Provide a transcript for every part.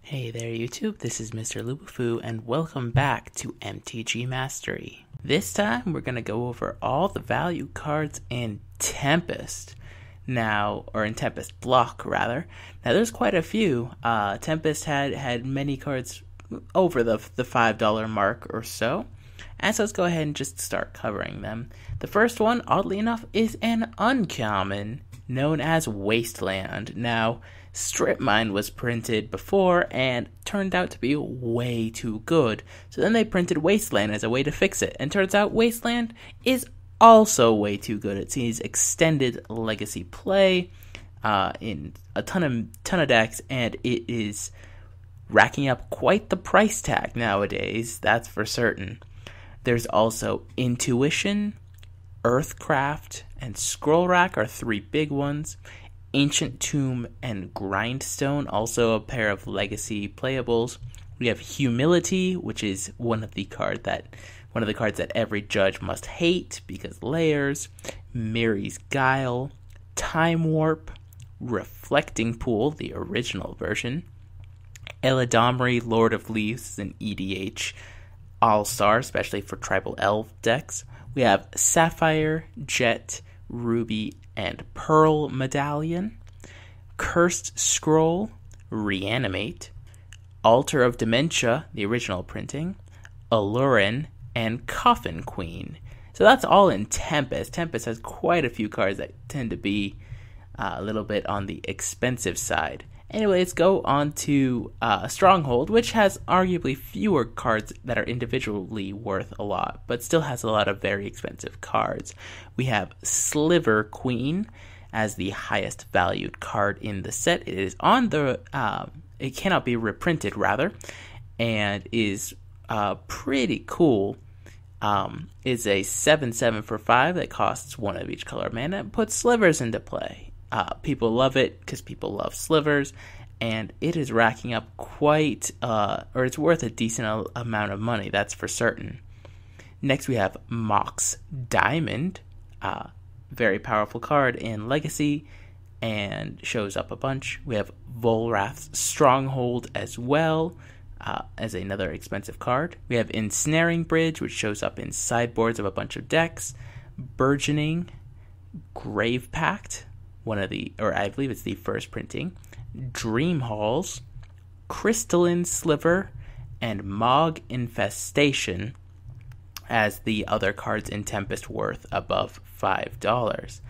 Hey there YouTube, this is Mr.Lubufu and welcome back to MTG Mastery. This time we're going to go over all the value cards in Tempest. Or in Tempest Block rather. Now there's quite a few. Tempest had many cards over the $5 mark or so. And so let's go ahead and just start covering them. The first one, oddly enough, is an uncommon known as Wasteland. Now, Strip Mine was printed before and turned out to be way too good. So then they printed Wasteland as a way to fix it. And turns out Wasteland is also way too good. It sees extended legacy play in a ton of decks, and it is racking up quite the price tag nowadays, that's for certain. There's also Intuition, Earthcraft, and Scroll Rack are three big ones. Ancient Tomb and Grindstone, also a pair of legacy playables. We have Humility, which is one of the cards that every judge must hate because layers. Miri's Guile, Time Warp, Reflecting Pool, the original version. Eladamri, Lord of Leaves, is an EDH all-star, especially for tribal elf decks. We have Sapphire, Jet, Ruby, and Pearl Medallion. Cursed Scroll, Reanimate. Altar of Dementia, the original printing. Allurin, and Coffin Queen. So that's all in Tempest. Tempest has quite a few cards that tend to be a little bit on the expensive side. Anyway, let's go on to Stronghold, which has arguably fewer cards that are individually worth a lot, but still has a lot of very expensive cards. We have Sliver Queen as the highest valued card in the set. It is on the, it cannot be reprinted rather, and is pretty cool. Is a 7/7 for 5 that costs one of each color mana and puts slivers into play. People love it because people love slivers, and it is racking up quite, or it's worth a decent amount of money, that's for certain. Next we have Mox Diamond, very powerful card in Legacy, and shows up a bunch. We have Volrath's Stronghold as well, as another expensive card. We have Ensnaring Bridge, which shows up in sideboards of a bunch of decks. Burgeoning Grave Pact, I believe it's the first printing. Dream Halls, Crystalline Sliver, and Mog Infestation as the other cards in Tempest worth above $5.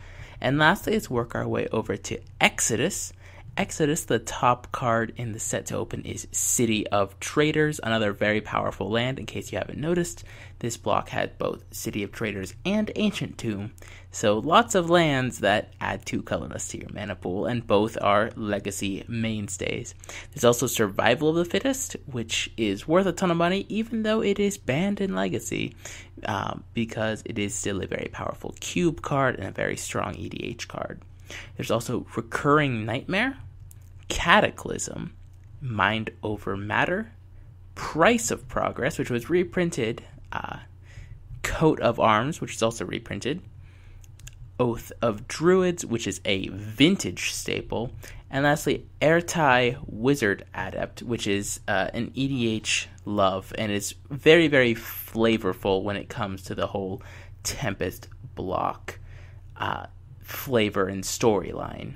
And lastly, let's work our way over to Exodus. Exodus, the top card in the set to open, is City of Traders, another very powerful land. In case you haven't noticed, this block had both City of Traders and Ancient Tomb, so lots of lands that add 2 colorless to your mana pool, and both are legacy mainstays. There's also Survival of the Fittest, which is worth a ton of money, even though it is banned in Legacy, because it is still a very powerful cube card and a very strong EDH card. There's also Recurring Nightmare, Cataclysm, Mind Over Matter, Price of Progress, which was reprinted, Coat of Arms, which is also reprinted, Oath of Druids, which is a vintage staple, and lastly, Ertai Wizard Adept, which is an EDH love, and is very, very flavorful when it comes to the whole Tempest Block flavor and storyline.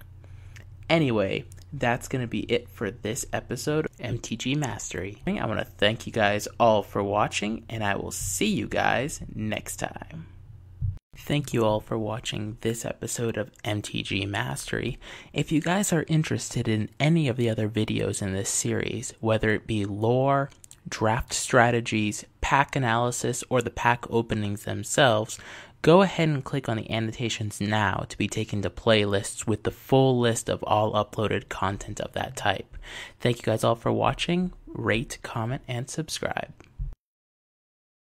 Anyway, that's going to be it for this episode of MTG Mastery. I want to thank you guys all for watching, and I will see you guys next time. Thank you all for watching this episode of MTG Mastery. If you guys are interested in any of the other videos in this series, whether it be lore, draft strategies, pack analysis, or the pack openings themselves, go ahead and click on the annotations now to be taken to playlists with the full list of all uploaded content of that type. Thank you guys all for watching. Rate, comment, and subscribe.